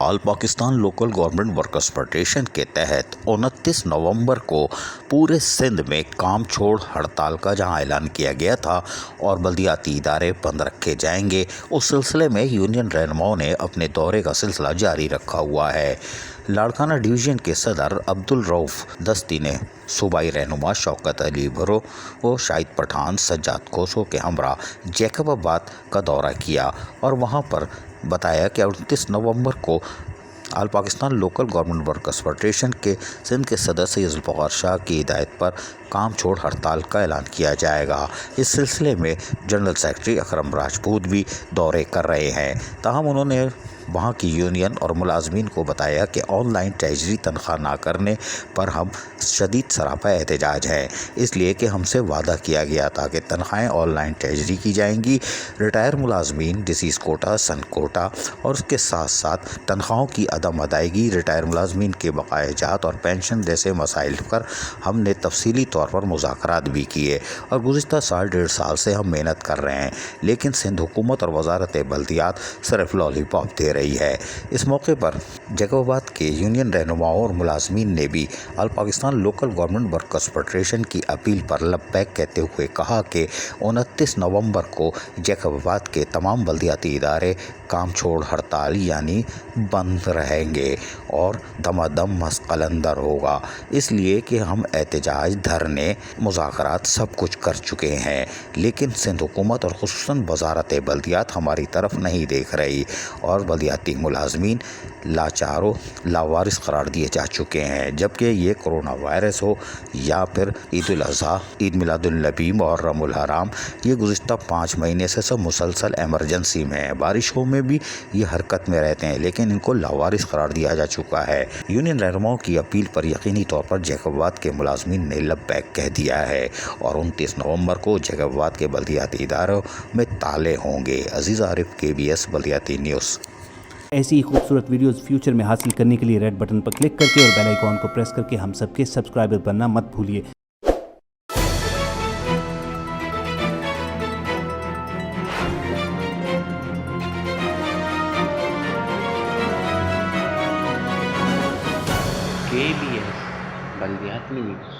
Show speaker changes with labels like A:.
A: All Pakistan local government workers federation के तहत 29 नवंबर को पूरे सिंध में काम छोड़ हड़ताल का जहां ऐलान किया गया था और बल्दियाती इदारे बंद रखे जाएंगे, उस सिलसिले में यूनियन रहनुमाओं ने अपने दौरे का सिलसिला जारी रखा हुआ है। लाड़काना डिवीज़न के सदर अब्दुल रऊफ दस्ती ने सूबाई रहनुमा शौकत अली भरो और शाहिद पठान सज्जाद कोसो के हमरा जैकबाबाद का दौरा किया और वहां पर बताया कि 29 नवंबर को all Pakistan local government workers federation के सिंध के सदस्य जुल्फ़िकार शाह की हिदायत पर काम छोड़ हड़ताल का ऐलान किया जाएगा। इस सिलसिले में जनरल सेक्रेटरी अकरम राजपूत भी दौरे कर रहे हैं। ताहम उन्होंने वहाँ की यूनियन और मुलाजमीन को बताया कि ऑनलाइन ट्रेजरी तनख्वाह ना करने पर हम शदीद सरापा एहतजाज हैं, इसलिए कि हमसे वादा किया गया था कि तनख्वाहें ऑनलाइन ट्रेजरी की जाएंगी। रिटायर मुलाजमीन डिसीज़ कोटा, सन कोटा और उसके साथ साथ तनख्वाहों की अदम अदायगी, रिटायर मुलाजमीन के बकाया जात और पेंशन जैसे मसाइल पर हमने तफसीली तौर पर मुज़ाकरात भी किए और गुज़िश्ता साल 1.5 साल से हम मेहनत कर रहे हैं, लेकिन सिंध हुकूमत और वजारत बल्दियात सिर्फ लॉलीपॉप दे रही है। इस मौके पर जैकबाबाद के यूनियन रहनुमाओं और मुलाजमीन ने भी all Pakistan local government workers federation की अपील पर लब्बैक कहते हुए कहा कि 29 नवंबर को जैकबाबाद के तमाम बल्दियाती इदारे काम छोड़ हड़ताल यानी बंद रहेंगे और दमादम मसक़लंदर होगा, इसलिए कि हम एहतजाज, धरने, मुज़ाकरात सब कुछ कर चुके हैं, लेकिन सिंध हुकूमत और खुसूसन वजारत बल्दियात हमारी तरफ नहीं देख रही और बल्दियाती मुलाजमीन लाचारों लावारिस करार दिए जा चुके हैं। जबकि ये कोरोना वायरस हो या फिर ईद उल अज़हा, ईद मिलादुन्नबी और रमज़ानुल हराम, ये गुज़िश्ता 5 महीने से सब मुसलसल एमरजेंसी में है। बारिशों में भी ये हरकत में रहते हैं, लेकिन इनको लावारिस करार दिया जा चुका है। यूनियन रहनुमाओं की अपील पर यकीनी तौर पर जैकबाबाद के मुलाजमीन ने लब्बैक कह दिया है और 29 नवंबर को जैकबाबाद के बल्दियाती इदारों में ताले होंगे। अजीज़ आरिफ, KBS बल्दियाती न्यूज़।
B: ऐसी ही खूबसूरत वीडियोस फ्यूचर में हासिल करने के लिए रेड बटन पर क्लिक करके और बेल आइकॉन को प्रेस करके हम सबके सब्सक्राइबर बनना मत भूलिए।
C: KBS बल्दियाती न्यूज़।